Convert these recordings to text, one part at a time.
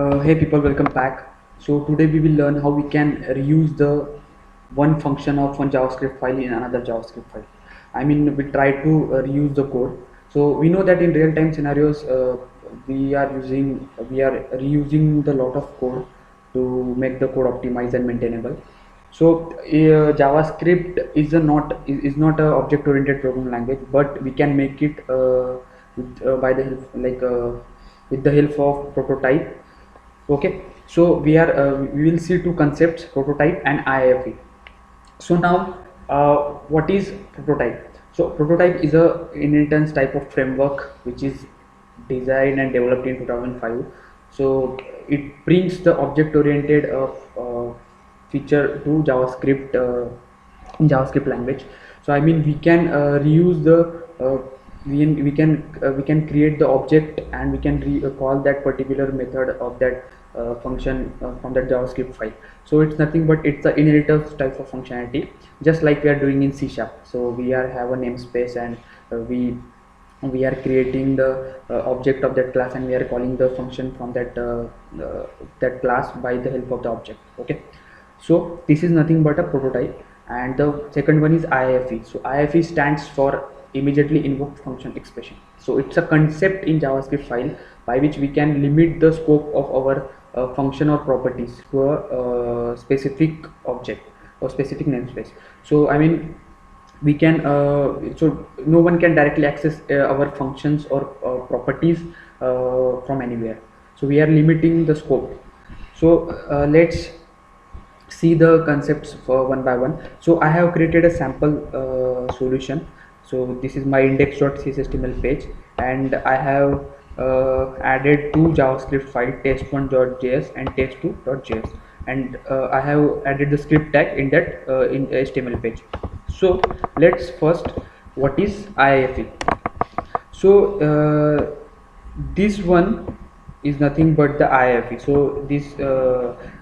Hey people, welcome back. So today we will learn how we can reuse the one function of one JavaScript file in another JavaScript file. I mean, we try to reuse the code. So we know that in real-time scenarios, we are reusing the lot of code to make the code optimized and maintainable. So JavaScript is not a object-oriented programming language, but we can make it by the help with the help of prototype. Okay, so we will see two concepts, prototype and IIFE. So now, what is prototype? So prototype is a inheritance type of framework which is designed and developed in 2005. So it brings the object oriented feature to JavaScript in JavaScript language. So I mean, we can reuse the we can create the object, and we can call that particular method of that function from that JavaScript file. So it's nothing but it's the inheritance type of functionality, just like we are doing in C#. So we have a namespace, and we are creating the object of that class, and we are calling the function from that class by the help of the object. Okay, so this is nothing but a prototype. And the second one is IIFE. So IIFE stands for immediately invoked function expression. So it's a concept in JavaScript file by which we can limit the scope of our function or properties to a specific object or specific namespace. So I mean, we can so no one can directly access our functions or properties from anywhere. So we are limiting the scope. So let's see the concepts for one by one. So I have created a sample solution. So this is my index.cshtml page, and I have added two JavaScript files, test1.js and test2.js, and I have added the script tag in that in HTML page. So let's first, what is IIFE? So this one is nothing but the IIFE. So this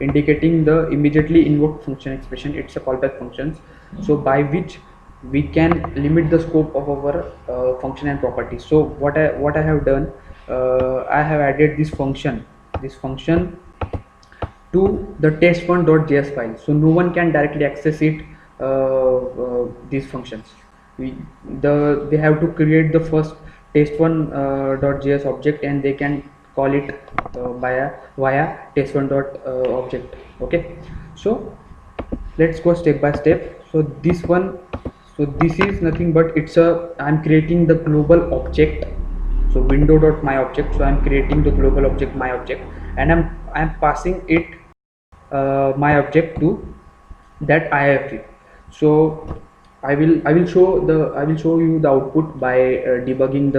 indicating the immediately invoked function expression. It's a callback functions. So by which we can limit the scope of our function and properties. So what I have done, I have added this function to the test1.js file. So no one can directly access it, these functions. They have to create the first test1.js object, and they can call it via test1.object. Okay, so let's go step by step. So this is nothing but I'm creating the global object. So window.myObject. So I'm creating the global object myObject, and I'm passing it my object to that IIFE. So I will show you the output by debugging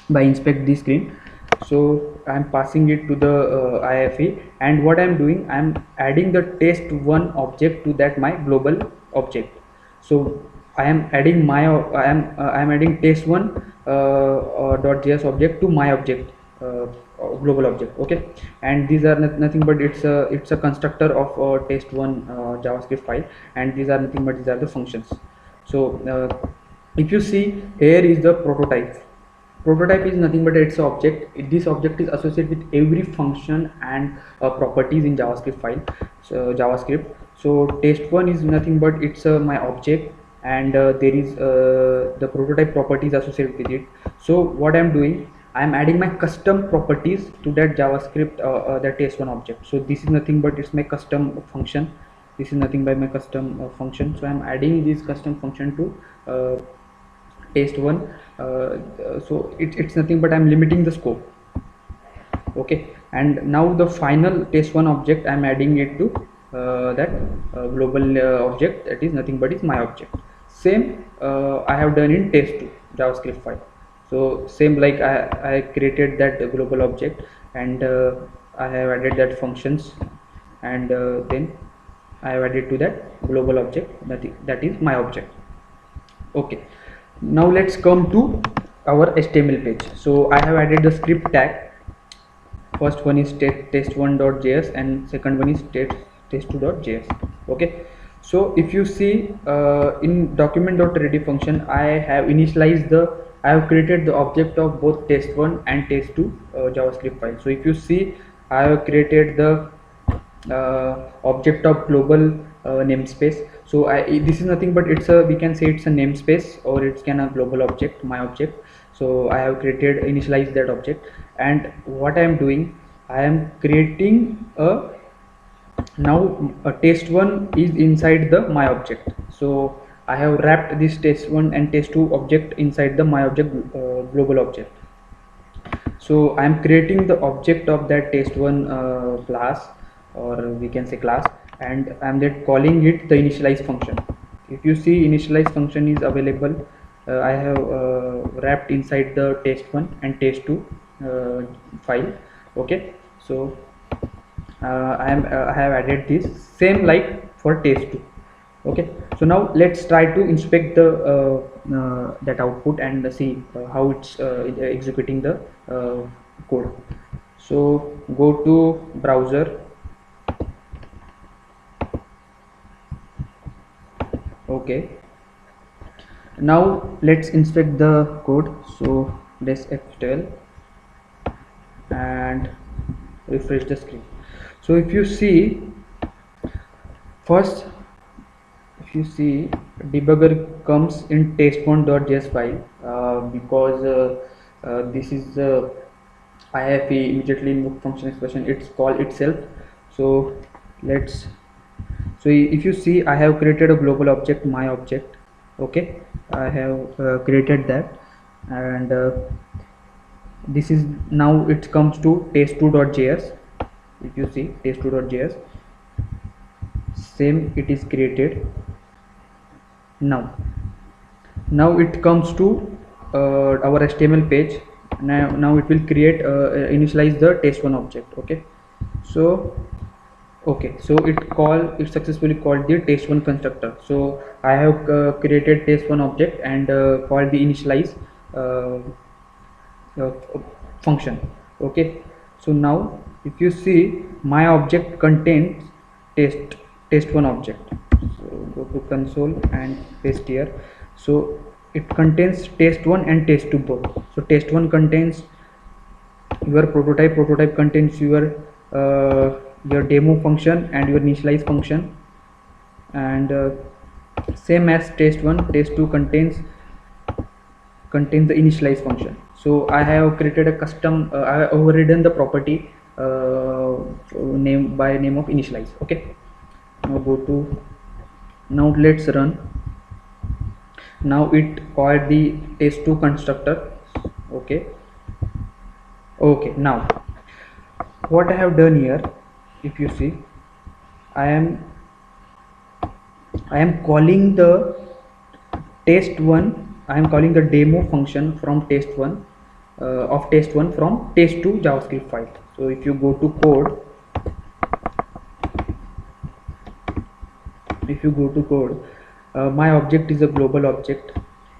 by inspect the screen. So I'm passing it to the IIFE, and what I'm doing, I'm adding the test1 object to that my global object. So I am adding I am adding test1 .js object to my object, global object. Okay, and these are nothing but it's a constructor of test1 JavaScript file, and these are nothing but these are the functions. So if you see, here is the prototype. Prototype is nothing but it's an object. This object is associated with every function and properties in JavaScript file. So JavaScript. So test1 is nothing but it's my object, and there is the prototype properties associated with it. So what I'm doing, I'm adding my custom properties to that JavaScript that test1 object. So this is nothing but it's my custom function. This is nothing but my custom function. So I'm adding this custom function to test1. So it's nothing but I'm limiting the scope. Okay, and now the final test1 object, I'm adding it to that global object, that is nothing but is my object. Same I have done in test2 JavaScript file. So same, like I created that global object, and I have added that functions, and then I have added to that global object, that is my object. Okay, now let's come to our HTML page. So I have added the script tag. First one is test1.js, and second one is test2.js. Okay, so if you see in document.ready function, I have created the object of both test1 and test2 JavaScript file. So if you see I have created the object of global namespace. So this is nothing but it's a, we can say it's a namespace, or it's can a global object, my object. So I have created, initialized that object, and what I am doing, I am creating a, now a test1 is inside the my object. So I have wrapped this test1 and test2 object inside the my object global object. So I am creating the object of that test1 class, or we can say class, and I am then calling it the initialize function. If you see, initialize function is available. I have wrapped inside the test1 and test2 file. Okay, so I have added this same like for test2. Okay, so now let's try to inspect the that output and see how it's executing the code. So go to browser. Okay, now let's inspect the code. So let's F12 and refresh the screen. So if you see, first, if you see, debugger comes in test1.js file, because this is the IFE, immediately invoke function expression, it's called itself. So let's, so if you see, I have created a global object, my object. Okay, I have created that, and this is, now it comes to test2.js. If you see test2.js, same it is created. Now it comes to our HTML page. Now it will create initialize the test1 object. Okay, so it successfully called the test1 constructor. So I have created test1 object and called the initialize uh, uh, function. Okay, so now if you see, my object contains test1 object. So go to console and paste here. So it contains test1 and test2 both. So test1 contains your prototype contains your demo function and your initialize function, and same as test1, test2 contains the initialize function. So I have created a custom, I have overridden the property name by name of initialize. Okay, now go to, now let's run. Now it called the test2 constructor. Okay, now what I have done here, if you see, I am calling the test1, I am calling the demo function from test1 of test1 from test2 JavaScript file. So if you go to code, my object is a global object,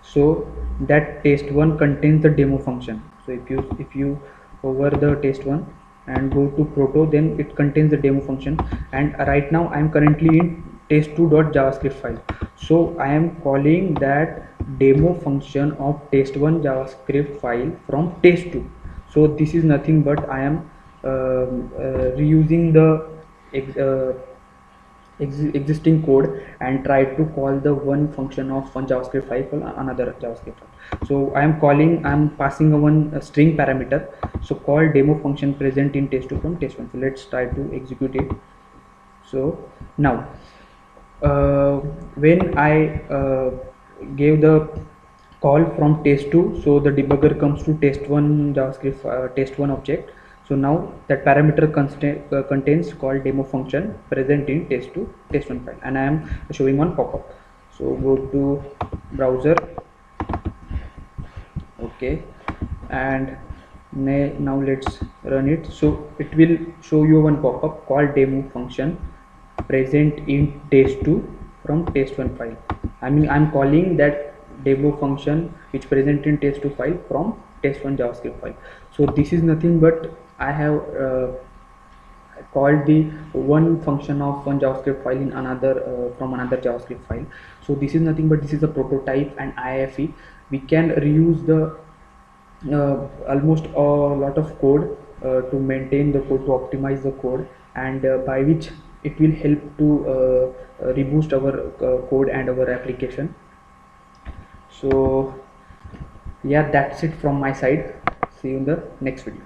so that test1 contains the demo function. So if you over the test1 and go to proto, then it contains the demo function, and right now I am currently in test2.javascript file. So I am calling that demo function of test1 JavaScript file from test2. So this is nothing but I am reusing the existing code and try to call the one function of one JavaScript file for another JavaScript file. So I am passing a string parameter. So call demo function present in test2 from test1. So let's try to execute it. So now when I gave the call from test2, so the debugger comes to test1 JavaScript test1 object. So now that parameter contains called demo function present in test2 test1 file, and I am showing one pop-up. So go to browser. Okay, and now let's run it. So it will show you one pop-up called demo function present in test2 from test1 file. I'm calling that demo function which present in test2 file from test1 JavaScript file. So this is nothing but I have called the one function of one JavaScript file in another from another JavaScript file. So this is nothing but this is a prototype and IFE. We can reuse the almost a lot of code to maintain the code, to optimize the code, and by which it will help to reboost our code and our application. So yeah, that's it from my side. See you in the next video.